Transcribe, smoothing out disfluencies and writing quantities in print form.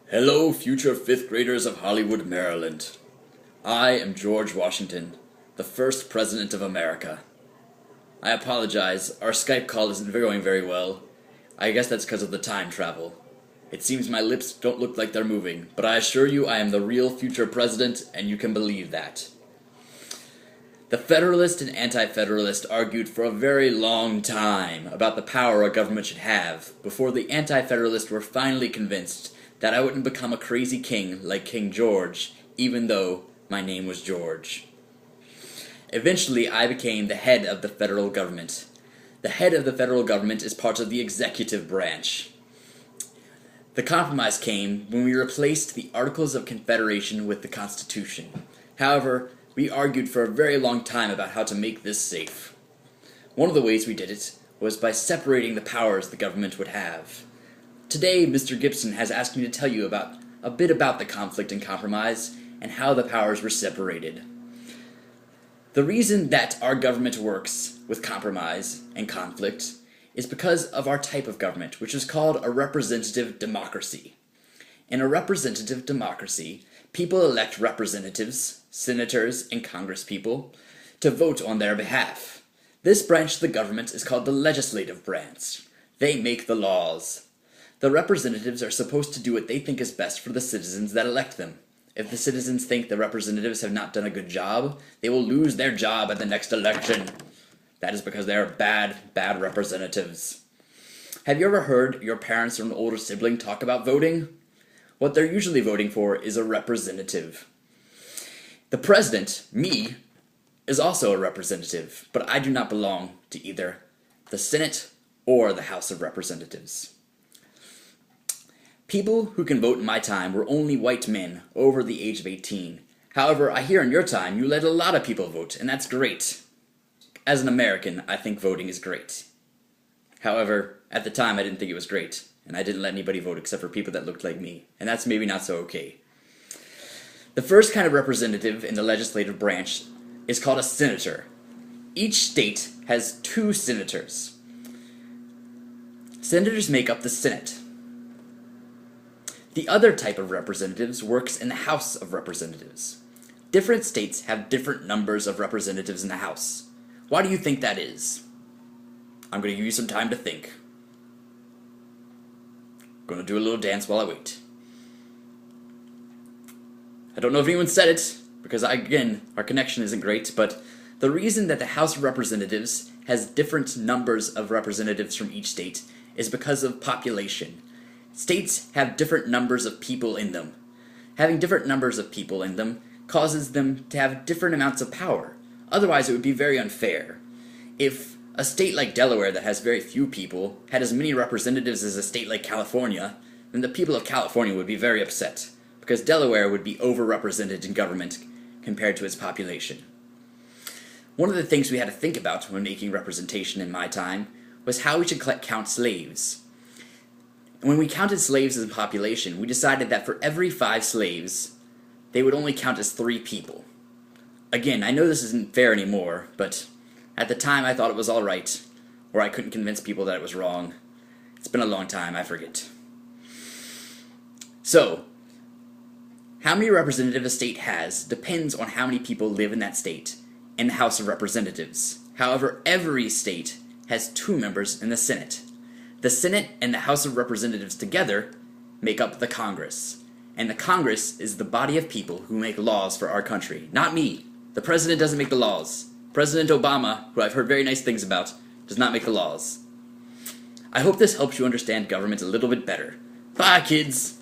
Hello, future fifth graders of Hollywood, Maryland. I am George Washington, the first president of America. I apologize, our Skype call isn't going very well. I guess that's because of the time travel. It seems my lips don't look like they're moving, but I assure you I am the real future president, and you can believe that. The Federalist and Anti-Federalist argued for a very long time about the power a government should have, before the Anti-Federalists were finally convinced that I wouldn't become a crazy king like King George, even though my name was George. Eventually, I became the head of the federal government. The head of the federal government is part of the executive branch. The compromise came when we replaced the Articles of Confederation with the Constitution. However, we argued for a very long time about how to make this safe. One of the ways we did it was by separating the powers the government would have. Today, Mr. Gibson has asked me to tell you a bit about the conflict and compromise and how the powers were separated. The reason that our government works with compromise and conflict is because of our type of government, which is called a representative democracy. In a representative democracy, people elect representatives, senators, and congresspeople to vote on their behalf. This branch of the government is called the legislative branch. They make the laws. The representatives are supposed to do what they think is best for the citizens that elect them. If the citizens think the representatives have not done a good job, they will lose their job at the next election. That is because they are bad representatives. Have you ever heard your parents or an older sibling talk about voting? What they're usually voting for is a representative. The president, me, is also a representative, but I do not belong to either the Senate or the House of Representatives. People who can vote in my time were only white men over the age of 18. However, I hear in your time you let a lot of people vote, and that's great. As an American, I think voting is great. However, at the time I didn't think it was great, and I didn't let anybody vote except for people that looked like me, and that's maybe not so okay. The first kind of representative in the legislative branch is called a senator. Each state has 2 senators. Senators make up the Senate. The other type of representatives works in the House of Representatives. Different states have different numbers of representatives in the House. Why do you think that is? I'm going to give you some time to think. Going to do a little dance while I wait. I don't know if anyone said it, because again, our connection isn't great, but the reason that the House of Representatives has different numbers of representatives from each state is because of population. States have different numbers of people in them. Having different numbers of people in them causes them to have different amounts of power. Otherwise, it would be very unfair. If a state like Delaware that has very few people had as many representatives as a state like California, then the people of California would be very upset, because Delaware would be overrepresented in government compared to its population. One of the things we had to think about when making representation in my time was how we should count slaves. When we counted slaves as a population, we decided that for every 5 slaves, they would only count as 3 people. Again, I know this isn't fair anymore, but at the time I thought it was alright, or I couldn't convince people that it was wrong. It's been a long time, I forget. So, how many representatives a state has depends on how many people live in that state in the House of Representatives. However, every state has 2 members in the Senate. The Senate and the House of Representatives together make up the Congress. And the Congress is the body of people who make laws for our country. Not me. The president doesn't make the laws. President Obama, who I've heard very nice things about, does not make the laws. I hope this helps you understand government a little bit better. Bye, kids!